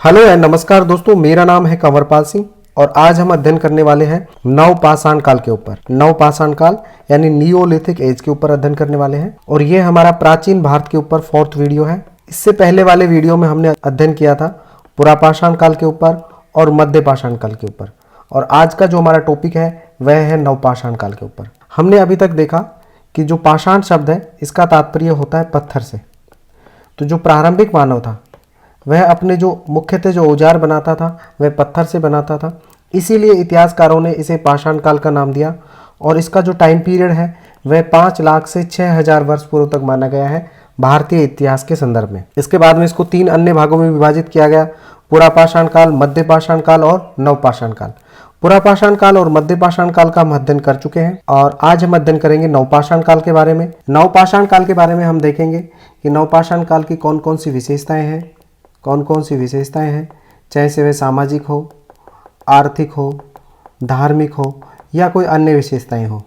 Hello and नमस्कार दोस्तों, मेरा नाम है कंवरपाल सिंह और आज हम अध्ययन करने वाले हैं नवपाषाण काल के ऊपर। नवपाषाण काल यानी नियोलिथिक एज के ऊपर अध्ययन करने वाले हैं और ये हमारा प्राचीन भारत के ऊपर 4th वीडियो है। इससे पहले वाले वीडियो में हमने अध्ययन किया था पुरापाषाण काल के ऊपर और मध्यपाषाण काल के ऊपर, और आज का जो हमारा टॉपिक है वह है नवपाषाण काल के ऊपर। हमने अभी तक देखा कि जो पाषाण शब्द है इसका तात्पर्य होता है पत्थर से। तो जो प्रारंभिक मानव था वह अपने जो मुख्यतः जो औजार बनाता था वह पत्थर से बनाता था, इसीलिए इतिहासकारों ने इसे पाषाण काल का नाम दिया। और इसका जो टाइम पीरियड है वह 5 लाख से 6000 वर्ष पूर्व तक माना गया है भारतीय इतिहास के संदर्भ में। इसके बाद में इसको 3 अन्य भागों में विभाजित किया गया, पुरापाषाण काल, मध्यपाषाण काल और नवपाषाण काल। पुरापाषाण काल और मध्यपाषाण काल का हम अध्ययन कर चुके हैं और आज हम अध्ययन करेंगे नवपाषाण काल के बारे में। नवपाषाण काल के बारे में हम देखेंगे कि नवपाषाण काल की कौन कौन सी विशेषताएं हैं, चाहे से वे सामाजिक हो, आर्थिक हो, धार्मिक हो या कोई अन्य विशेषताएं हो।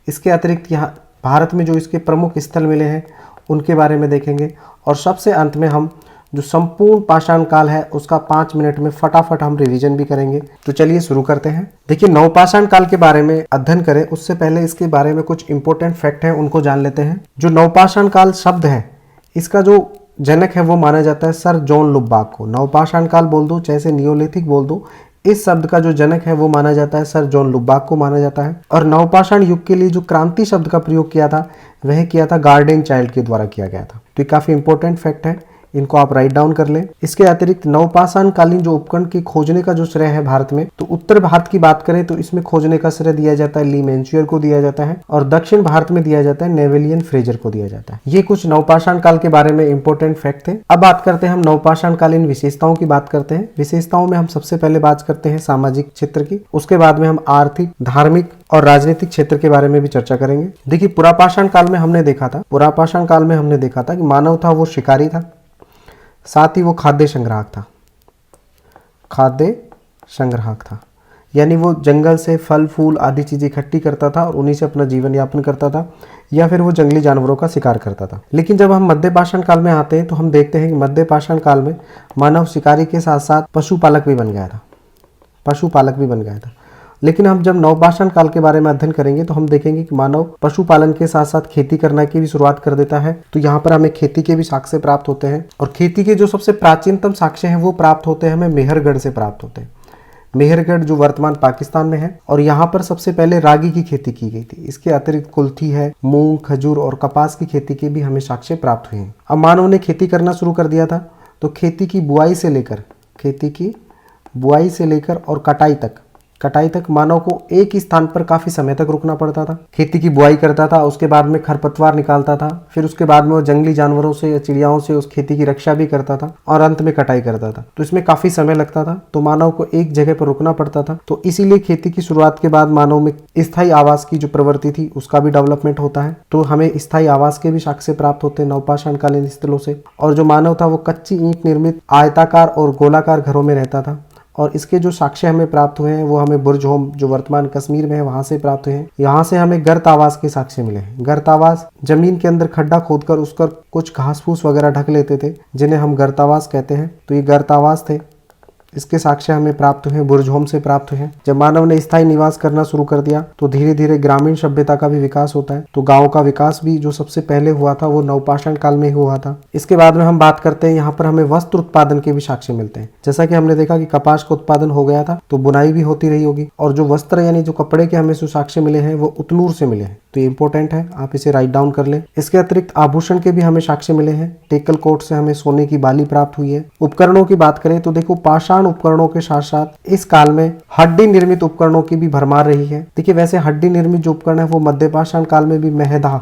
इसके अतिरिक्त यहाँ भारत में जो इसके प्रमुख स्थल मिले हैं उनके बारे में देखेंगे और सबसे अंत में हम जो संपूर्ण पाषाण काल है उसका 5 मिनट में फटाफट हम रिवीजन भी करेंगे। तो चलिए शुरू करते हैं। देखिए, नवपाषाण काल के बारे में अध्ययन करें उससे पहले इसके बारे में कुछ इंपॉर्टेंट फैक्ट हैं, उनको जान लेते हैं। जो नवपाषाण काल शब्द है इसका जो जनक है वो माना जाता है सर जॉन लुबाक को। नवपाषाण काल बोल दो चाहे से नियोलिथिक बोल दो, इस शब्द का जो जनक है वो माना जाता है सर जॉन लुबाक को माना जाता है। और नवपाषाण युग के लिए जो क्रांति शब्द का प्रयोग किया था वह किया था गार्डन चाइल्ड के द्वारा किया गया था। तो ये काफी इंपॉर्टेंट फैक्ट है, इनको आप राइट डाउन कर लें। इसके अतिरिक्त नवपाषाण कालीन जो उपकरण की खोजने का जो श्रेय है भारत में, तो उत्तर भारत की बात करें तो इसमें खोजने का श्रेय दिया जाता है ली मैंचुअर को दिया जाता है और दक्षिण भारत में दिया जाता है नेवेलियन फ्रेजर को दिया जाता है। ये कुछ नवपाषाण काल के बारे में इंपॉर्टेंट फैक्ट थे। अब बात करते हैं हम नवपाषाण कालीन विशेषताओं की बात करते हैं। विशेषताओं में हम सबसे पहले बात करते हैं सामाजिक क्षेत्र की, उसके बाद में हम आर्थिक, धार्मिक और राजनीतिक क्षेत्र के बारे में भी चर्चा करेंगे। देखिए, पुरापाषाण काल में हमने देखा था कि मानव था वो शिकारी था, साथ ही वो खाद्य संग्राहक था, यानी वो जंगल से फल फूल आदि चीजें इकट्ठी करता था और उन्हीं से अपना जीवन यापन करता था, या फिर वो जंगली जानवरों का शिकार करता था। लेकिन जब हम मध्यपाषाण काल में आते हैं तो हम देखते हैं कि मध्यपाषाण काल में मानव शिकारी के साथ साथ पशुपालक भी बन गया था। लेकिन हम जब नवपाषाण काल के बारे में अध्ययन करेंगे तो हम देखेंगे कि मानव पशुपालन के साथ साथ खेती करने की भी शुरुआत कर देता है। तो यहाँ पर हमें खेती के भी साक्ष्य प्राप्त होते हैं और खेती के जो सबसे प्राचीनतम साक्ष्य हैं वो प्राप्त होते हैं हमें मेहरगढ़ से प्राप्त होते हैं। मेहरगढ़ जो वर्तमान पाकिस्तान में है, और यहाँ पर सबसे पहले रागी की खेती की गई थी। इसके अतिरिक्त कुल्थी है, मूंग, खजूर और कपास की खेती के भी हमें साक्ष्य प्राप्त हुए हैं। अब मानव ने खेती करना शुरू कर दिया था, तो खेती की बुआई से लेकर और कटाई तक मानव को एक ही स्थान पर काफी समय तक रुकना पड़ता था। खेती की बुआई करता था, उसके बाद में खरपतवार निकालता था, फिर उसके बाद में वो जंगली जानवरों से या चिड़ियाओं से उस खेती की रक्षा भी करता था और अंत में कटाई करता था। तो इसमें काफी समय लगता था, तो मानव को एक जगह पर रुकना पड़ता था। तो इसीलिए खेती की शुरुआत के बाद मानव में स्थायी आवास की जो प्रवृत्ति थी उसका भी डेवलपमेंट होता है। तो हमें स्थायी आवास के भी साक्ष्य प्राप्त होते हैं नवपाषाण कालीन स्थलों से। और जो मानव था वो कच्ची ईंट निर्मित आयताकार और गोलाकार घरों में रहता था, और इसके जो साक्ष्य हमें प्राप्त हुए हैं वो हमें बुर्ज होम जो वर्तमान कश्मीर में है वहां से प्राप्त हुए हैं। यहाँ से हमें गर्त आवास के साक्ष्य मिले हैं। गर्त आवास जमीन के अंदर खड्डा खोदकर उस पर कुछ घास फूस वगैरह ढक लेते थे, जिन्हें हम गर्त आवास कहते हैं। तो ये गर्त आवास थे, इसके साक्ष्य हमें प्राप्त हुए बुर्ज होम से प्राप्त हुए। जब मानव ने स्थायी निवास करना शुरू कर दिया तो धीरे धीरे ग्रामीण सभ्यता का भी विकास होता है। तो गांव का विकास भी जो सबसे पहले हुआ था वो नवपाषाण काल में ही हुआ था। इसके बाद में हम बात करते हैं, यहाँ पर हमें वस्त्र उत्पादन के भी साक्ष्य मिलते हैं। जैसा कि हमने देखा कि कपास का उत्पादन हो गया था तो बुनाई भी होती रही होगी, और जो वस्त्र यानी जो कपड़े के हमें जो साक्ष्य मिले हैं वो उतनूर से मिले हैं। तो ये इंपॉर्टेंट है, आप इसे राइट डाउन कर लें। इसके अतिरिक्त आभूषण के भी हमें साक्ष्य मिले हैं। टेकल कोट से हमें सोने की बाली प्राप्त हुई है। उपकरणों की बात करें तो देखो, पाषाण उपकरणों के साथ साथ इस काल में हड्डी निर्मित उपकरणों की भी भरमार रही है। देखिए, वैसे हड्डी निर्मित जो उपकरण है वो मध्यपाषाण काल में भी मेहदा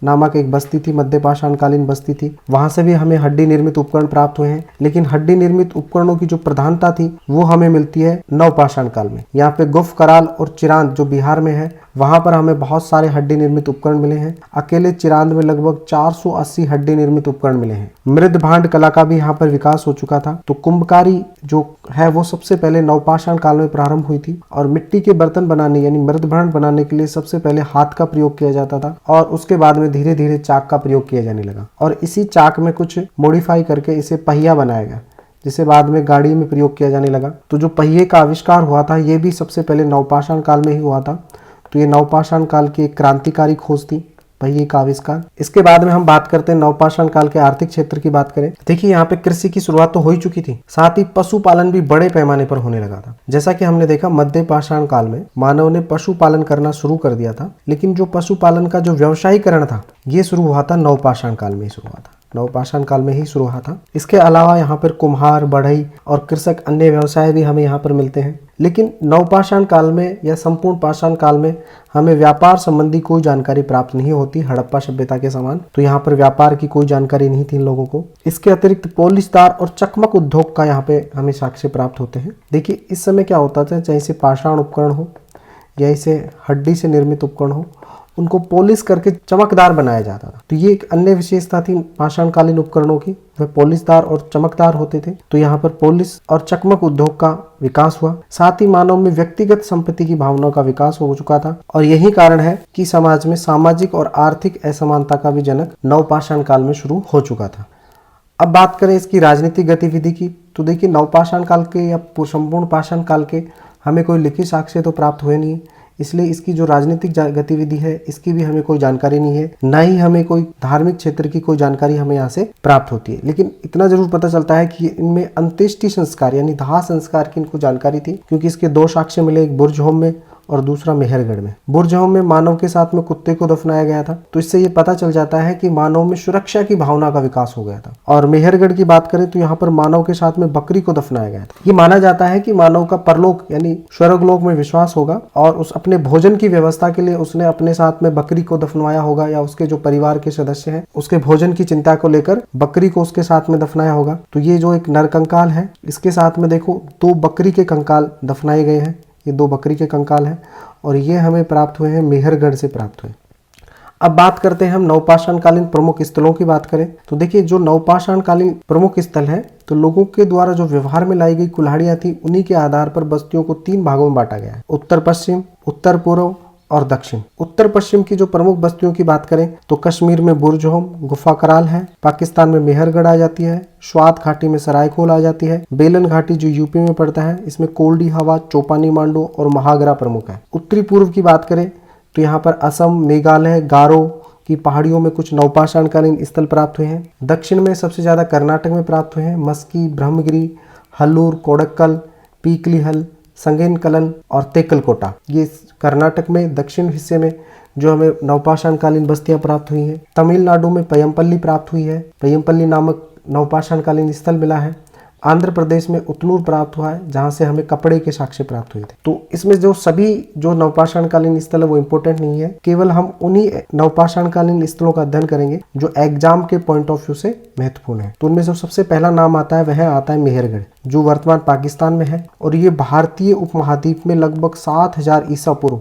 नामक एक बस्ती थी, मध्यपाषाण कालीन बस्ती थी, वहां से भी हमें हड्डी निर्मित उपकरण प्राप्त हुए हैं। लेकिन हड्डी निर्मित उपकरणों की जो प्रधानता थी वो हमें मिलती है नवपाषाण काल में। यहाँ पे गुफ, कराल और चिरांद जो बिहार में है वहां पर हमें बहुत सारे हड्डी निर्मित उपकरण मिले हैं। अकेले चिरांद में लगभग 480 हड्डी निर्मित उपकरण मिले हैं। मृद भांड कला का भी यहाँ पर विकास हो चुका था। तो कुंभकारी जो है वो सबसे पहले नवपाषाण काल में प्रारंभ हुई थी, और मिट्टी के बर्तन बनाने यानी मृद भांड बनाने के लिए सबसे पहले हाथ का प्रयोग किया जाता था, और उसके बाद में धीरे धीरे चाक का प्रयोग किया जाने लगा, और इसी चाक में कुछ मॉडिफाई करके इसे पहिया बनाया गया, जिसे बाद में गाड़ी में प्रयोग किया जाने लगा। तो जो पहिए का आविष्कार हुआ था ये भी सबसे पहले नवपाषाण काल में ही हुआ था। तो ये नवपाषाण काल की एक क्रांतिकारी खोज थी, पहिए का आविष्कार। इसके बाद में हम बात करते हैं नवपाषाण काल के आर्थिक क्षेत्र की बात करें। देखिए यहाँ पे कृषि की शुरुआत तो हो ही चुकी थी, साथ ही पशुपालन भी बड़े पैमाने पर होने लगा था। जैसा कि हमने देखा मध्य पाषाण काल में मानव ने पशुपालन करना शुरू कर दिया था, लेकिन जो पशुपालन का जो व्यवसायीकरण था ये शुरू हुआ था नवपाषाण काल में ही शुरू हुआ था, नवपाषाण काल में ही शुरू हुआ था। इसके अलावा यहाँ पर कुम्हार, बढ़ई और कृषक अन्य व्यवसाय भी हमें यहाँ पर मिलते हैं। लेकिन नवपाषाण काल में या संपूर्ण पाषाण काल में हमें व्यापार संबंधी कोई जानकारी प्राप्त नहीं होती, हड़प्पा सभ्यता के समान। तो यहाँ पर व्यापार की कोई जानकारी नहीं थी इन लोगों को। इसके अतिरिक्त पोलिश तार और चकमक उद्योग का यहाँ पे हमें साक्ष्य प्राप्त होते हैं। देखिए इस समय क्या होता था, चाहे इसे पाषाण उपकरण हो या इसे हड्डी से निर्मित उपकरण हो, उनको पॉलिश करके चमकदार बनाया जाता था। तो ये एक अन्य विशेषता थी पाषाणकालीन उपकरणों की, वह पॉलिशदार और चमकदार होते थे। तो यहाँ पर पॉलिश और चकमक उद्योग का विकास हुआ। साथ ही मानव में व्यक्तिगत संपत्ति की भावनाओं का विकास हो चुका था और यही कारण है कि समाज में सामाजिक और आर्थिक असमानता का भी जनक नवपाषाण काल में शुरू हो चुका था। अब बात करें इसकी राजनीतिक गतिविधि की, तो देखिए नवपाषाण काल के या संपूर्ण पाषाण काल के हमें कोई लिखित साक्ष्य तो प्राप्त हुए नहीं, इसलिए इसकी जो राजनीतिक गतिविधि है इसकी भी हमें कोई जानकारी नहीं है, ना ही हमें कोई धार्मिक क्षेत्र की कोई जानकारी हमें यहाँ से प्राप्त होती है। लेकिन इतना जरूर पता चलता है कि इनमें अंत्येष्टि संस्कार यानी दाह संस्कार की इनको जानकारी थी, क्योंकि इसके दो साक्ष्य मिले, एक बुर्जहोम में और दूसरा मेहरगढ़ में। बुर्जहोम में मानव के साथ में कुत्ते को दफनाया गया था, तो इससे ये पता चल जाता है कि मानव में सुरक्षा की भावना का विकास हो गया था। और मेहरगढ़ की बात करें तो यहाँ पर मानव के साथ में बकरी को दफनाया गया था। ये माना जाता है कि मानव का परलोक यानी स्वर्गलोक में विश्वास होगा और उस अपने भोजन की व्यवस्था के लिए उसने अपने साथ में बकरी को दफनाया होगा, या उसके जो परिवार के सदस्य हैं उसके भोजन की चिंता को लेकर बकरी को उसके साथ में दफनाया होगा। तो ये जो एक नरकंकाल है इसके साथ में देखो 2 बकरी के कंकाल दफनाए गए हैं, ये 2 बकरी के कंकाल हैं और ये हमें प्राप्त हुए हैं मेहरगढ़ से प्राप्त हुए। अब बात करते हैं हम नवपाषाण कालीन प्रमुख स्थलों की बात करें तो देखिए जो नवपाषाण कालीन प्रमुख स्थल है तो लोगों के द्वारा जो व्यवहार में लाई गई कुल्हाड़ियां थी उन्हीं के आधार पर बस्तियों को 3 भागों में बांटा गया है, उत्तर पश्चिम, उत्तर पूर्व और दक्षिण। उत्तर पश्चिम की जो प्रमुख बस्तियों की बात करें तो कश्मीर में बुर्जहोम गुफा कराल है, पाकिस्तान में मेहरगढ़ आ जाती है, स्वात घाटी में सरायखोल आ जाती है, बेलन घाटी जो यूपी में पड़ता है इसमें कोल्डी हवा, चोपानी मांडू और महागरा प्रमुख है। उत्तरी पूर्व की बात करें तो यहाँ पर असम, मेघालय, गारो की पहाड़ियों में कुछ नवपाषाण कालीन स्थल प्राप्त हुए हैं। दक्षिण में सबसे ज्यादा कर्नाटक में प्राप्त हुए हैं, मस्की, ब्रह्मगिरी, हल्लूर, कोडक्कल, पीकलीहल, संगेनकलन और तेकलकोटा। ये कर्नाटक में दक्षिण हिस्से में जो हमें नवपाषाण कालीन बस्तियां प्राप्त हुई हैं। तमिलनाडु में पय्यमपल्ली प्राप्त हुई है, पय्यमपल्ली नामक नवपाषाण कालीन स्थल मिला है। आंध्र प्रदेश में उतनूर प्राप्त हुआ है जहां से हमें कपड़े के साक्ष्य प्राप्त हुए थे। तो इसमें जो सभी जो नवपाषाण कालीन स्थल है वो इंपॉर्टेंट नहीं है, केवल हम उन्हीं नवपाषाण कालीन स्थलों का अध्ययन करेंगे जो एग्जाम के पॉइंट ऑफ व्यू से महत्वपूर्ण है। तो उनमें जो सबसे पहला नाम आता है वह आता है मेहरगढ़, जो वर्तमान पाकिस्तान में है और ये भारतीय उपमहाद्वीप में लगभग 7000 ईसा पूर्व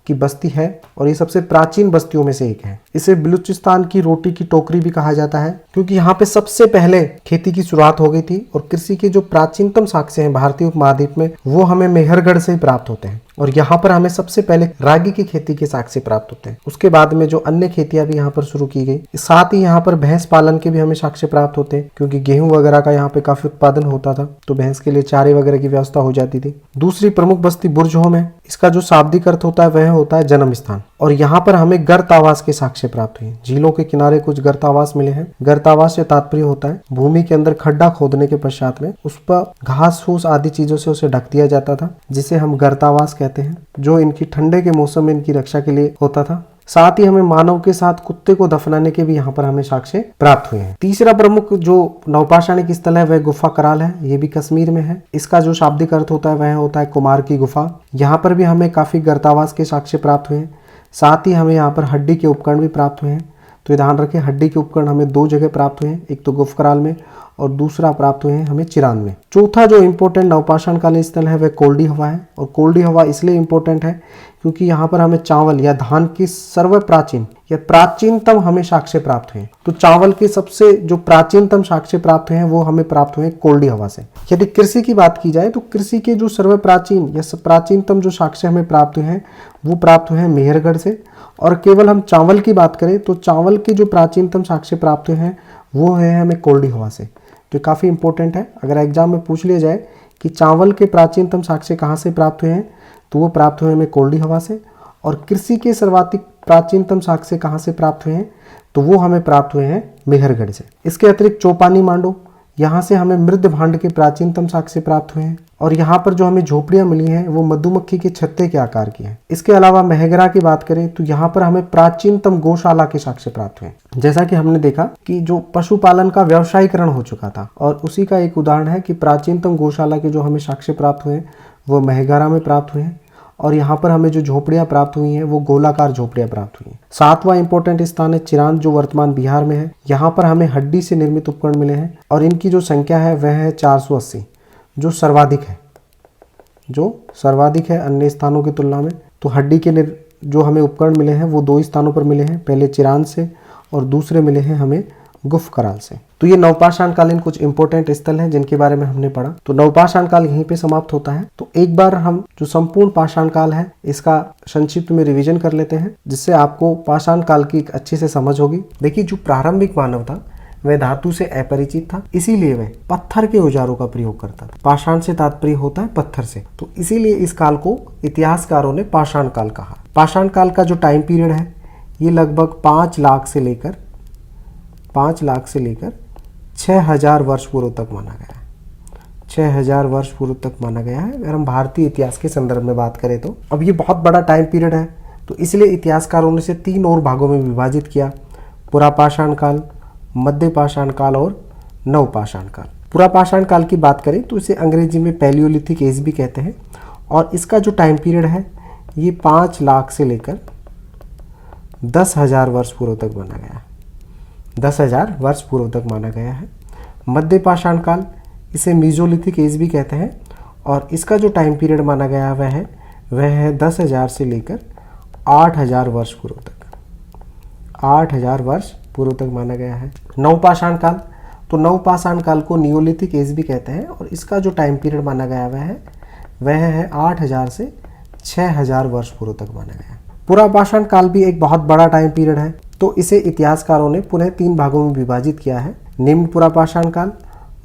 की बस्ती है और ये सबसे प्राचीन बस्तियों में से एक है। इसे बलूचिस्तान की रोटी की टोकरी भी कहा जाता है क्योंकि यहाँ पे सबसे पहले खेती की शुरुआत हो गई थी और कृषि के जो प्राचीनतम साक्ष्य हैं भारतीय उपमहाद्वीप में वो हमें मेहरगढ़ से ही प्राप्त होते हैं और यहाँ पर हमें सबसे पहले रागी की खेती के साक्ष्य प्राप्त होते हैं। उसके बाद में जो अन्य खेतियां भी यहाँ पर शुरू की गई, साथ ही यहाँ पर भैंस पालन के भी हमें साक्ष्य प्राप्त होते हैं क्योंकि गेहूं वगैरह का यहाँ पे काफी उत्पादन होता था, तो भैंस के लिए चारे वगैरह की व्यवस्था हो जाती थी। दूसरी प्रमुख बस्ती बुर्जहोम है। इसका जो शाब्दिक अर्थ होता है वह होता है जन्म स्थान और यहाँ पर हमें गर्तावास के साक्ष्य प्राप्त हुए। झीलों के किनारे कुछ गर्तावास मिले हैं। गर्तावास से तात्पर्य होता है भूमि के अंदर खड्डा खोदने के पश्चात में उस पर घास फूस आदि चीजों से उसे ढक दिया जाता था, जिसे हम गर्तावास कहते हैं, जो इनकी ठंडे के मौसम में इनकी रक्षा के लिए होता था। साथ ही हमें मानव के साथ कुत्ते को दफनाने के भी यहाँ पर हमें साक्ष्य प्राप्त हुए हैं। तीसरा प्रमुख जो नवपाषाणिक स्थल है वह गुफा कराल है, ये भी कश्मीर में है। इसका जो शाब्दिक अर्थ होता है वह होता है कुमार की गुफा। यहाँ पर भी हमें काफी गर्तावास के साक्ष्य प्राप्त हुए हैं। साथ ही हमें यहाँ पर हड्डी के उपकरण भी प्राप्त हुए हैं। तो ध्यान रखें हड्डी के उपकरण हमें 2 जगह प्राप्त हुए हैं, एक तो गुफा कराल में और दूसरा प्राप्त हुए हैं हमें चिरान में। चौथा जो इम्पोर्टेंट नवपाषाण कालीन स्थल है वह कोल्डी हवा है और कोल्डी हवा इसलिए इम्पोर्टेंट है क्योंकि यहाँ पर हमें चावल या धान की सर्वप्राचीन या प्राचीनतम हमें साक्ष्य प्राप्त हुए। तो चावल के सबसे जो प्राचीनतम साक्ष्य प्राप्त हुए हैं वो हमें प्राप्त हुए कोल्डी हवा से। यदि कृषि की बात की जाए तो कृषि के जो सर्वप्राचीन या प्राचीनतम जो साक्ष्य हमें प्राप्त हुए हैं वो प्राप्त हुए हैं मेहरगढ़ से। और केवल हम चावल की बात करें तो चावल के जो प्राचीनतम साक्ष्य प्राप्त हुए हैं वो है हमें कोल्डी हवा से। तो ये काफ़ी इंपॉर्टेंट है। अगर एग्जाम में पूछ लिया जाए कि चावल के प्राचीनतम साक्ष्य कहाँ से प्राप्त हुए हैं, तो वो प्राप्त हुए हमें कोल्डी हवा से। और कृषि के सर्वाधिक प्राचीनतम साक्ष्य कहाँ से प्राप्त हुए हैं, तो वो हमें प्राप्त हुए हैं मेहरगढ़ से। इसके अतिरिक्त चौपानी मांडो, यहाँ से हमें मृद भांड के प्राचीनतम साक्ष्य प्राप्त हुए हैं। और यहाँ पर जो हमें झोपड़ियाँ मिली हैं वो मधुमक्खी के छत्ते के आकार की हैं। इसके अलावा मेहगरा की बात करें तो यहाँ पर हमें प्राचीनतम गौशाला के साक्ष्य प्राप्त हुए। जैसा कि हमने देखा कि जो पशुपालन का व्यवसायीकरण हो चुका था, और उसी का एक उदाहरण है कि प्राचीनतम गौशाला के जो हमें साक्ष्य प्राप्त हुए वो मेहगरा में प्राप्त हुए हैं। और यहाँ पर हमें जो झोपड़ियाँ प्राप्त हुई हैं वो गोलाकार झोपड़ियाँ प्राप्त हुई हैं। सातवां इंपॉर्टेंट स्थान है चिरांद, जो वर्तमान बिहार में है। यहाँ पर हमें हड्डी से निर्मित उपकरण मिले हैं और इनकी जो संख्या है वह है 480, जो सर्वाधिक है अन्य स्थानों की तुलना में। तो हड्डी के जो हमें उपकरण मिले हैं वो 2 स्थानों पर मिले हैं, पहले चिरांद से और दूसरे मिले हैं हमें गुफकराल से। तो ये नवपाषाण कालीन कुछ इंपॉर्टेंट स्थल हैं जिनके बारे में हमने पढ़ा। तो नवपाषाण काल यहीं पे समाप्त होता है। तो एक बार हम जो संपूर्ण पाषाण काल है इसका संक्षिप्त में रिवीजन कर लेते हैं, जिससे आपको पाषाण काल की एक अच्छे से समझ होगी। देखिए, जो प्रारंभिक मानव था वह धातु से अपरिचित था, इसीलिए वह पत्थर के औजारों का प्रयोग करता था। पाषाण से तात्पर्य होता है पत्थर से, तो इसीलिए इस काल को इतिहासकारों ने पाषाण काल कहा। पाषाण काल का जो टाइम पीरियड है ये लगभग 5 लाख से लेकर 6000 वर्ष पूर्व तक माना गया है। 6000 वर्ष पूर्व तक माना गया है अगर हम भारतीय इतिहास के संदर्भ में बात करें तो। अब ये बहुत बड़ा टाइम पीरियड है, तो इसलिए इतिहासकारों ने इसे 3 और भागों में विभाजित किया: पुरापाषाण काल, मध्य पाषाण काल और नवपाषाण काल। पुरापाषाण काल की बात करें तो इसे अंग्रेजी में पैलियोलिथिक एज भी कहते हैं, और इसका जो टाइम पीरियड है ये 5 लाख से लेकर 10,000 वर्ष पूर्व तक माना गया है। 10,000 वर्ष पूर्व तक माना गया है। मध्य पाषाण काल, इसे मीजोलिथिक एज भी कहते हैं, और इसका जो टाइम पीरियड माना गया वह है 10,000 से लेकर 8,000 वर्ष पूर्व तक। 8,000 वर्ष पूर्व तक माना गया है। नवपाषाण काल, तो नवपाषाण काल को नियोलिथिक एज भी कहते हैं, और इसका जो टाइम पीरियड माना गया वह है 8,000 से 6,000 वर्ष पूर्व तक माना गया है। पुरापाषाण काल भी एक बहुत बड़ा टाइम पीरियड है, तो इसे इतिहासकारों ने पुनः 3 भागों में विभाजित किया है: निम्न पुरापाषाण काल,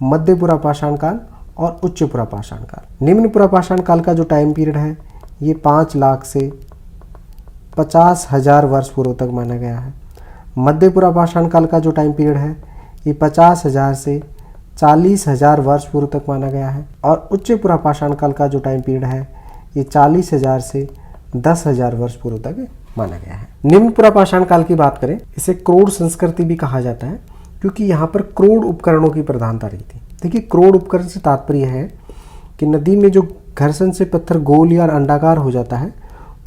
मध्य पुरापाषाण काल और उच्च पुरापाषाण काल। निम्न पुरापाषाण काल का जो टाइम पीरियड है ये 5 लाख से 50,000 वर्ष पूर्व तक माना गया है। मध्य पुरापाषाण काल का जो टाइम पीरियड है ये 50,000 से 40,000 वर्ष पूर्व तक माना गया है, और उच्च पुरापाषाण काल का जो टाइम पीरियड है ये 40,000 से 10,000 वर्ष पूर्व तक माना गया है। निम्न पुरापाषाण काल की बात करें, इसे क्रोड़ संस्कृति भी कहा जाता है, क्योंकि यहाँ पर क्रोड़ उपकरणों की प्रधानता रही थी। देखिए, क्रोड़ उपकरण से तात्पर्य है कि नदी में जो घर्षण से पत्थर गोल या अंडाकार हो जाता है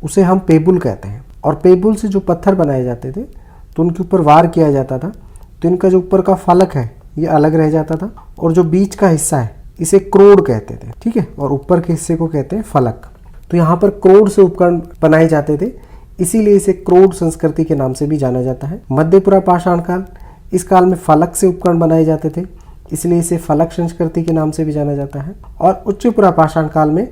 उसे हम पेबुल कहते हैं, और पेबुल से जो पत्थर बनाए जाते थे तो उनके ऊपर वार किया जाता था, तो इनका जो ऊपर का फलक है ये अलग रह जाता था, और जो बीच का हिस्सा है इसे क्रोड़ कहते थे, ठीक है, और ऊपर के हिस्से को कहते हैं फलक। तो यहाँ पर क्रोड़ से उपकरण बनाए जाते थे, इसीलिए इसे क्रोड़ संस्कृति के नाम से भी जाना जाता है। मध्य पुरापाषाण काल, इस काल में फलक से उपकरण बनाए जाते थे, इसलिए इसे फलक संस्कृति के नाम से भी जाना जाता है। और उच्च पुरापाषाण काल में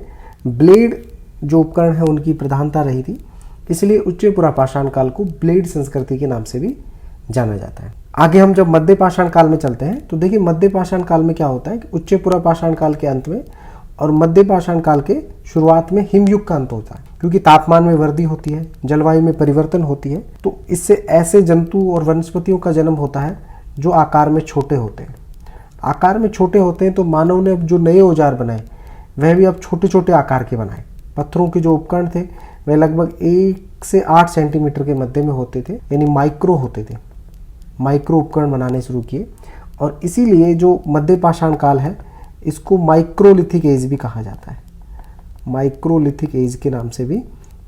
ब्लेड जो उपकरण है उनकी प्रधानता रही थी, इसलिए उच्च पुरापाषाण काल को ब्लेड संस्कृति के नाम से भी जाना जाता है। आगे हम जब मध्य पाषाण काल में चलते हैं तो देखिए, मध्य पाषाण काल में क्या होता है कि उच्च पुरापाषाण काल के अंत में और मध्य पाषाण काल के शुरुआत में हिमयुग का अंत होता है, क्योंकि तापमान में वृद्धि होती है, जलवायु में परिवर्तन होती है, तो इससे ऐसे जंतु और वनस्पतियों का जन्म होता है जो आकार में छोटे होते हैं। आकार में छोटे होते हैं तो मानव ने अब जो नए औजार बनाए वह भी अब छोटे छोटे आकार के बनाए। पत्थरों के जो उपकरण थे वह लगभग 1 से 8 सेंटीमीटर के मध्य में होते थे, यानी माइक्रो होते थे। माइक्रो उपकरण बनाने शुरू किए, और इसीलिए जो मध्य पाषाण काल है इसको माइक्रोलिथिक एज भी कहा जाता है। माइक्रोलिथिक एज के नाम से भी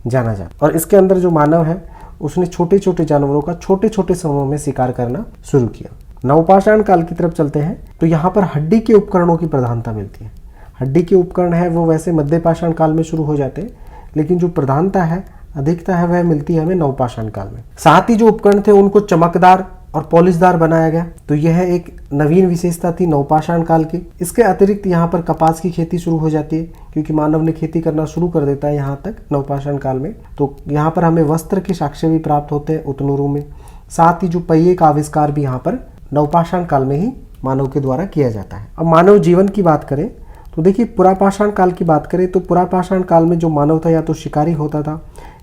जाना जाता है। और इसके अंदर जो मानव है उसने छोटे छोटे जानवरों का छोटे छोटे समूह में शिकार करना शुरू किया। नवपाषाण काल की तरफ चलते हैं तो यहाँ पर हड्डी के उपकरणों की प्रधानता मिलती है। हड्डी के उपकरण है वो वैसे मध्य पाषाण काल में शुरू हो जाते हैं, लेकिन जो प्रधानता है, अधिकता है, वह मिलती है हमें नवपाषाण काल में। साथ ही जो उपकरण थे उनको चमकदार और पॉलिशदार बनाया गया, तो यह एक नवीन विशेषता थी नवपाषाण काल की। इसके अतिरिक्त यहाँ पर कपास की खेती शुरू हो जाती है, क्योंकि मानव ने खेती करना शुरू कर देता है यहाँ तक नवपाषाण काल में। तो यहाँ पर हमें वस्त्र के साक्ष्य भी प्राप्त होते हैं उतनूरू में। साथ ही जो पहिए का आविष्कार भी यहाँ पर नवपाषाण काल में ही मानव के द्वारा किया जाता है। अब मानव जीवन की बात करें तो देखिए, पुरापाषाण काल की बात करें तो पुरापाषाण काल में जो मानव था या तो शिकारी होता था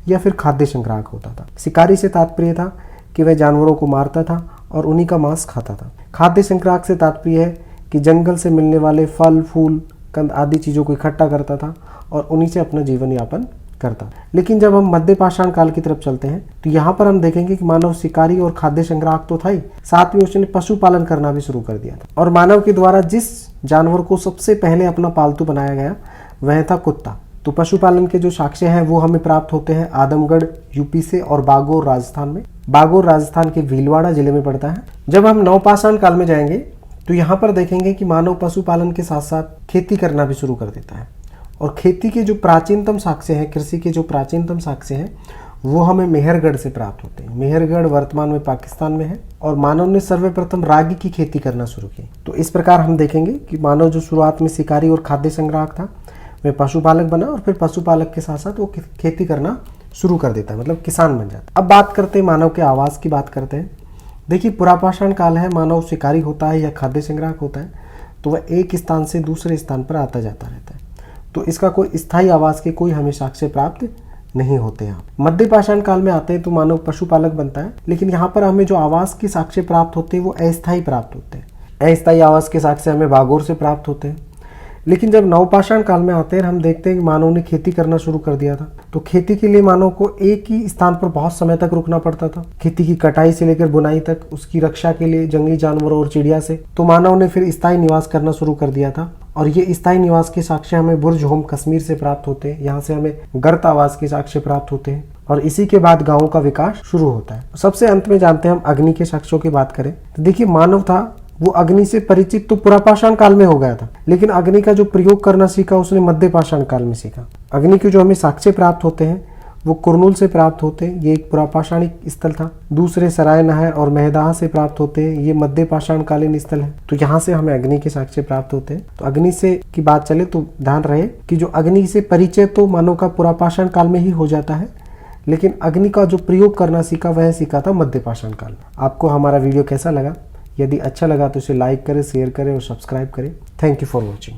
या फिर खाद्य संग्राहक होता था। शिकारी से तात्पर्य था कि वह जानवरों को मारता था और उन्हीं का मांस खाता था। खाद्य संग्राहक से तात्पर्य है कि जंगल से मिलने वाले फल फूल कंद आदि चीज़ों को इकट्ठा करता था और उन्हीं से अपना जीवन यापन करता। लेकिन जब हम मध्य पाषाण काल की तरफ चलते हैं तो यहाँ पर हम देखेंगे कि मानव शिकारी और खाद्य संग्राहक तो था ही, साथ में उसने पशुपालन करना भी शुरू कर दिया था। और मानव के द्वारा जिस जानवर को सबसे पहले अपना पालतू बनाया गया वह था कुत्ता। तो पशुपालन के जो साक्ष्य हैं वो हमें प्राप्त होते हैं आदमगढ़ यूपी से और बागोर राजस्थान में। बागोर राजस्थान के भीलवाड़ा जिले में पड़ता है। जब हम नवपाषाण काल में जाएंगे तो यहाँ पर देखेंगे कि मानव पशुपालन के साथ साथ खेती करना भी शुरू कर देता है। और खेती के जो प्राचीनतम साक्ष्य हैं, कृषि के जो प्राचीनतम साक्ष्य हैं वो हमें मेहरगढ़ से प्राप्त होते हैं। मेहरगढ़ वर्तमान में पाकिस्तान में है और मानव ने सर्वप्रथम रागी की खेती करना शुरू की। तो इस प्रकार हम देखेंगे कि मानव जो शुरुआत में शिकारी और खाद्य संग्राहक था वह पशुपालक बना और फिर पशुपालक के साथ साथ वो खेती करना शुरू कर देता है, मतलब किसान बन जाता है। अब बात करते हैं मानव के आवास की बात करते हैं। देखिए, पुरापाषाण काल है, मानव शिकारी होता है या खाद्य संग्राहक होता है तो वह एक स्थान से दूसरे स्थान पर आता जाता रहता है। तो इसका कोई स्थायी आवास के कोई हमें साक्ष्य प्राप्त नहीं होते हैं। मध्य पाषाण काल में आते हैं तो मानव पशुपालक बनता है, लेकिन यहाँ पर हमें जो आवास के साक्ष्य प्राप्त होते हैं वो अस्थायी प्राप्त होते हैं। अस्थायी आवास के साक्ष्य हमें बागोर से प्राप्त होते हैं। लेकिन जब नवपाषाण काल में आते हैं हम देखते हैं कि मानव ने खेती करना शुरू कर दिया था। तो खेती के लिए मानव को एक ही स्थान पर बहुत समय तक रुकना पड़ता था। खेती की कटाई से लेकर बुनाई तक, उसकी रक्षा के लिए जंगली जानवरों और चिड़िया से, तो मानव ने फिर स्थायी निवास करना शुरू कर दिया था। और ये स्थायी निवास के साक्ष्य हमें बुर्ज होम कश्मीर से प्राप्त होते हैं। यहाँ से हमें गर्त आवास के साक्ष्य प्राप्त होते हैं और इसी के बाद गांवों का विकास शुरू होता है। सबसे अंत में जानते हैं हम अग्नि के साक्ष्यों की बात करें तो देखिए, मानव था वो अग्नि से परिचित तो पुरापाषाण काल में हो गया था, लेकिन अग्नि का जो प्रयोग करना सीखा उसने मध्य पाषाण काल में सीखा। अग्नि के जो हमें साक्ष्य प्राप्त होते हैं वो कुरनूल से प्राप्त होते हैं, ये एक पुरापाषाणिक स्थल था। दूसरे सराय नहर और मेहदाह से प्राप्त होते हैं, ये मध्य पाषाण कालीन स्थल है। तो यहाँ से हमें अग्नि के साक्ष्य प्राप्त होते हैं। तो अग्नि से की बात चले तो ध्यान रहे कि जो अग्नि से परिचय तो मानव का पुरापाषाण काल में ही हो जाता है, लेकिन अग्नि का जो प्रयोग करना सीखा वह सीखा था मध्य पाषाण काल में। आपको हमारा वीडियो कैसा लगा? यदि अच्छा लगा तो इसे लाइक करें, शेयर करें और सब्सक्राइब करें। Thank you for watching.